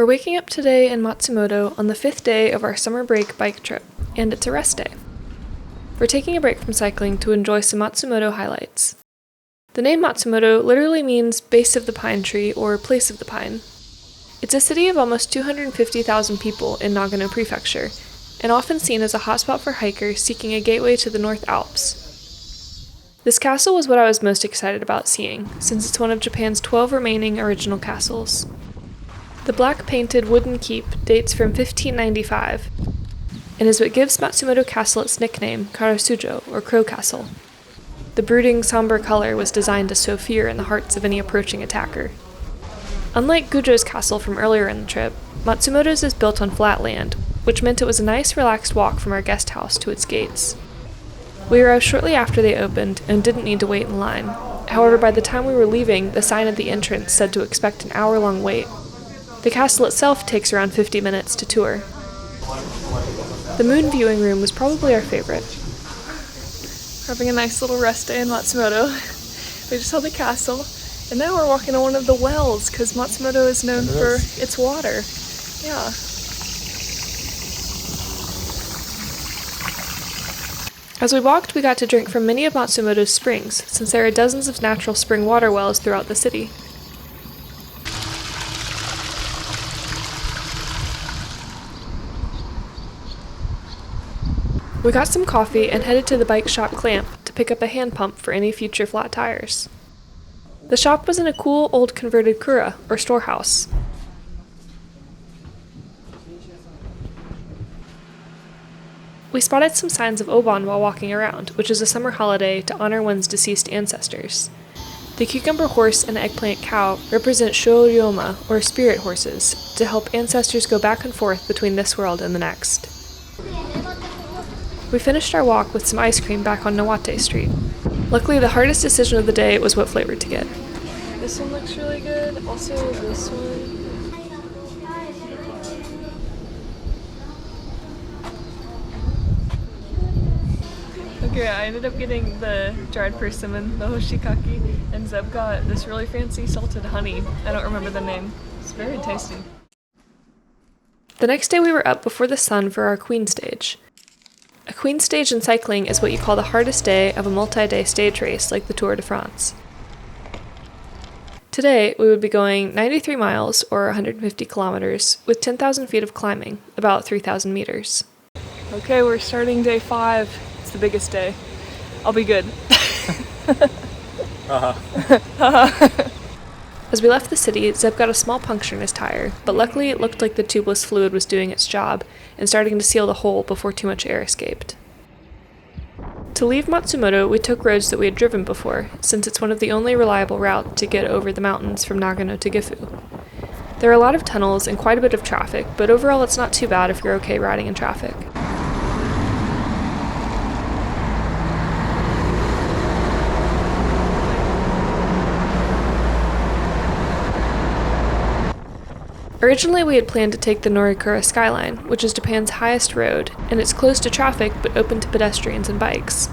We're waking up today in Matsumoto on the 5th day of our summer break bike trip, and it's a rest day. We're taking a break from cycling to enjoy some Matsumoto highlights. The name Matsumoto literally means base of the pine tree or place of the pine. It's a city of almost 250,000 people in Nagano Prefecture, and often seen as a hotspot for hikers seeking a gateway to the North Alps. This castle was what I was most excited about seeing, since it's one of Japan's 12 remaining original castles. The black painted wooden keep dates from 1595, and is what gives Matsumoto Castle its nickname, Karasujo, or Crow Castle. The brooding, somber color was designed to sow fear in the hearts of any approaching attacker. Unlike Gujo's castle from earlier in the trip, Matsumoto's is built on flat land, which meant it was a nice, relaxed walk from our guest house to its gates. We arrived shortly after they opened and didn't need to wait in line. However, by the time we were leaving, the sign at the entrance said to expect an hour-long wait. The castle itself takes around 50 minutes to tour. The moon viewing room was probably our favorite. We're having a nice little rest day in Matsumoto. We just saw the castle, and now we're walking to one of the wells, because Matsumoto is known for its water. Yeah. As we walked, we got to drink from many of Matsumoto's springs, since there are dozens of natural spring water wells throughout the city. We got some coffee and headed to the bike shop Clamp to pick up a hand pump for any future flat tires. The shop was in a cool old converted kura, or storehouse. We spotted some signs of Obon while walking around, which is a summer holiday to honor one's deceased ancestors. The cucumber horse and eggplant cow represent Shōryoma, or spirit horses, to help ancestors go back and forth between this world and the next. We finished our walk with some ice cream back on Nawate Street. Luckily, the hardest decision of the day was what flavor to get. This one looks really good. Also, this one. Okay, I ended up getting the dried persimmon, the hoshikaki, and Zeb got this really fancy salted honey. I don't remember the name. It's very tasty. The next day we were up before the sun for our queen stage. A queen stage in cycling is what you call the hardest day of a multi-day stage race like the Tour de France. Today, we would be going 93 miles, or 150 kilometers, with 10,000 feet of climbing, about 3,000 meters. Okay, we're starting day 5. It's the biggest day. I'll be good. As we left the city, Zeb got a small puncture in his tire, but luckily it looked like the tubeless fluid was doing its job and starting to seal the hole before too much air escaped. To leave Matsumoto, we took roads that we had driven before, since it's one of the only reliable routes to get over the mountains from Nagano to Gifu. There are a lot of tunnels and quite a bit of traffic, but overall it's not too bad if you're okay riding in traffic. Originally, we had planned to take the Norikura Skyline, which is Japan's highest road, and it's closed to traffic but open to pedestrians and bikes.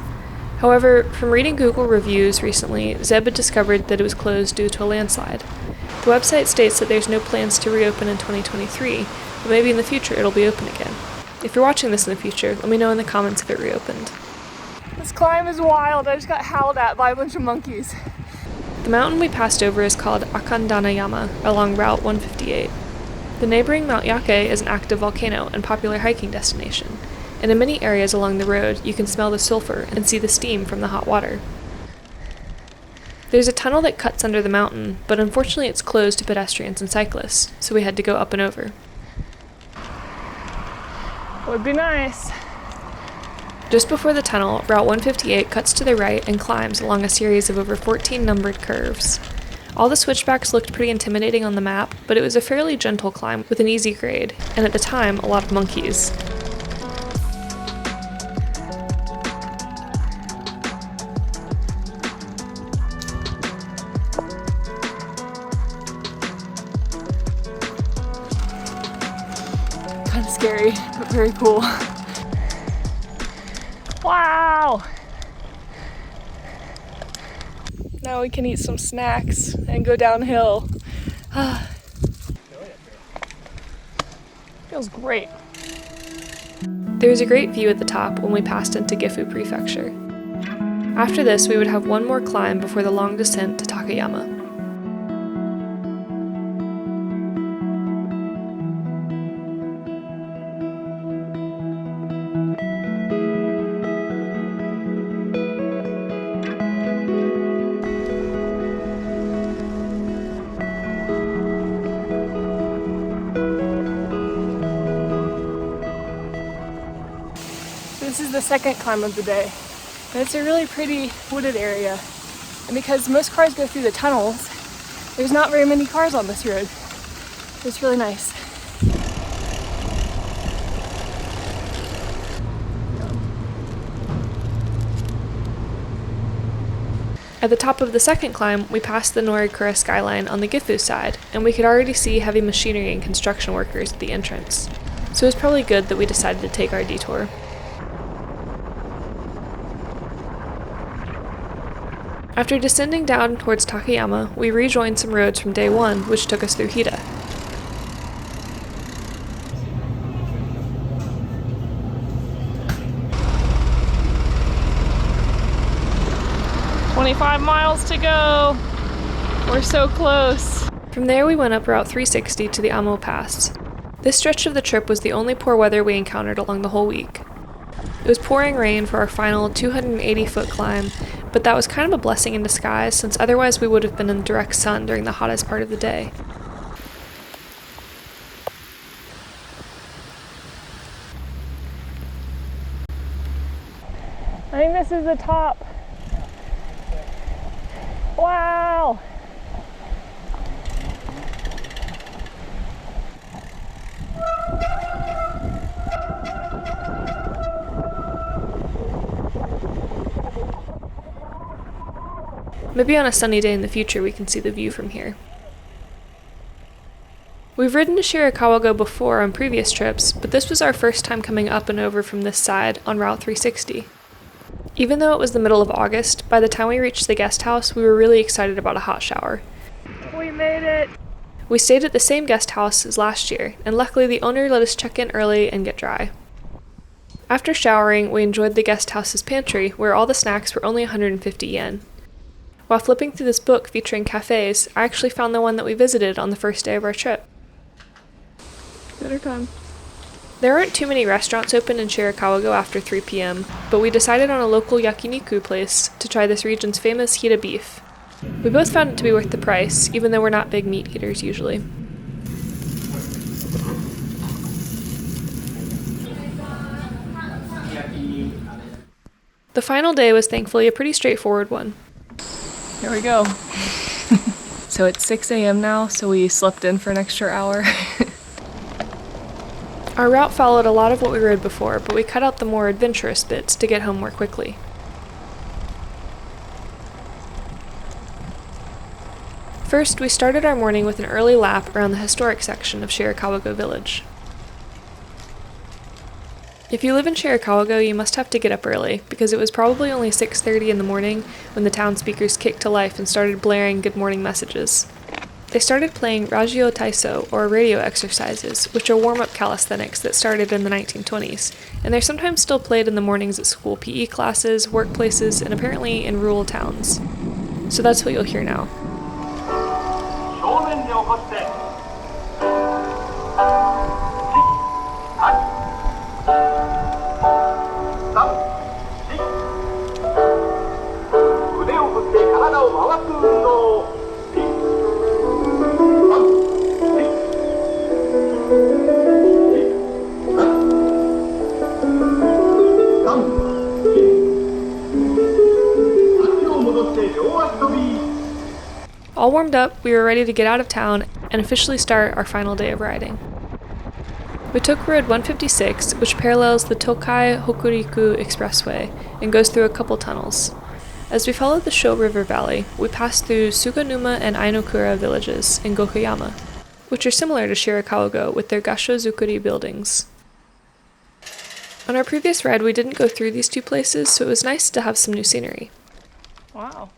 However, from reading Google reviews recently, Zeb had discovered that it was closed due to a landslide. The website states that there's no plans to reopen in 2023, but maybe in the future it'll be open again. If you're watching this in the future, let me know in the comments if it reopened. This climb is wild. I just got howled at by a bunch of monkeys. The mountain we passed over is called Akandanayama along Route 158. The neighboring Mount Yake is an active volcano and popular hiking destination, and in many areas along the road you can smell the sulfur and see the steam from the hot water. There's a tunnel that cuts under the mountain, but unfortunately it's closed to pedestrians and cyclists, so we had to go up and over. Would be nice. Just before the tunnel, Route 158 cuts to the right and climbs along a series of over 14 numbered curves. All the switchbacks looked pretty intimidating on the map, but it was a fairly gentle climb with an easy grade, and at the time, a lot of monkeys. Kind of scary, but very cool. Wow! Now we can eat some snacks and go downhill. Feels great. There was a great view at the top when we passed into Gifu Prefecture. After this, we would have one more climb before the long descent to Takayama. This is the second climb of the day, and it's a really pretty wooded area. And because most cars go through the tunnels, there's not very many cars on this road. It's really nice. At the top of the second climb, we passed the Norikura skyline on the Gifu side, and we could already see heavy machinery and construction workers at the entrance. So it was probably good that we decided to take our detour. After descending down towards Takayama, we rejoined some roads from day one, which took us through Hida. "25 miles to go. We're so close." From there we went up Route 360 to the Amo Pass. This stretch of the trip was the only poor weather we encountered along the whole week. It was pouring rain for our final 280-foot climb, but that was kind of a blessing in disguise since otherwise we would have been in the direct sun during the hottest part of the day. I think this is the top. Wow! Maybe on a sunny day in the future we can see the view from here. We've ridden to Shirakawa-go before on previous trips, but this was our first time coming up and over from this side on Route 360. Even though it was the middle of August, by the time we reached the guest house, we were really excited about a hot shower. We made it! We stayed at the same guest house as last year, and luckily the owner let us check in early and get dry. After showering, we enjoyed the guest house's pantry, where all the snacks were only 150 yen. While flipping through this book featuring cafes, I actually found the one that we visited on the first day of our trip. Better time. There aren't too many restaurants open in Shirakawa-go after 3 p.m., but we decided on a local yakiniku place to try this region's famous Hida beef. We both found it to be worth the price, even though we're not big meat eaters usually. The final day was thankfully a pretty straightforward one. Here we go. So it's 6 a.m. now, so we slept in for an extra hour. Our route followed a lot of what we rode before, but we cut out the more adventurous bits to get home more quickly. First, we started our morning with an early lap around the historic section of Shirakawa-go village. If you live in Shirakawa-go, you must have to get up early, because it was probably only 6:30 in the morning when the town speakers kicked to life and started blaring good morning messages. They started playing Rajio Taiso, or radio exercises, which are warm-up calisthenics that started in the 1920s, and they're sometimes still played in the mornings at school PE classes, workplaces, and apparently in rural towns. So that's what you'll hear now. All warmed up, we were ready to get out of town and officially start our final day of riding. We took Road 156, which parallels the Tokai-Hokuriku Expressway and goes through a couple tunnels. As we followed the Sho River Valley, we passed through Suganuma and Ainokura villages in Gokuyama, which are similar to Shirakawa-go with their Gasho-zukuri buildings. On our previous ride, we didn't go through these two places, so it was nice to have some new scenery. Wow.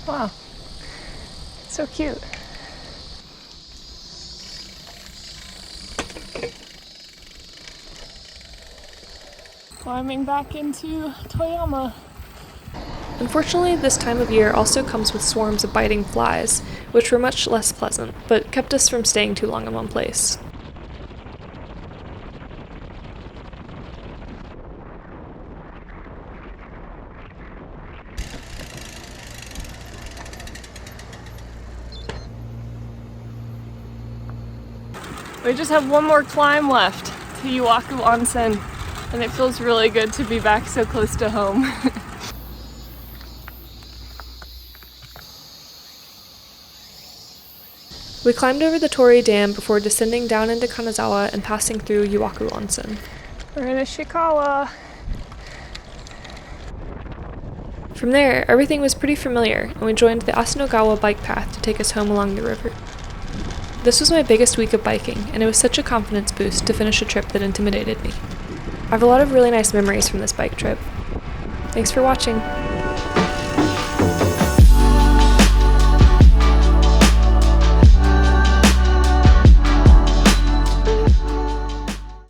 Wow. So cute. Climbing back into Toyama. Unfortunately, this time of year also comes with swarms of biting flies, which were much less pleasant, but kept us from staying too long in one place. We just have one more climb left to Iwaku Onsen, and it feels really good to be back so close to home. We climbed over the Torii Dam before descending down into Kanazawa and passing through Iwaku Onsen. We're in Ishikawa. From there, everything was pretty familiar, and we joined the Asunagawa bike path to take us home along the river. This was my biggest week of biking, and it was such a confidence boost to finish a trip that intimidated me. I have a lot of really nice memories from this bike trip. Thanks for watching!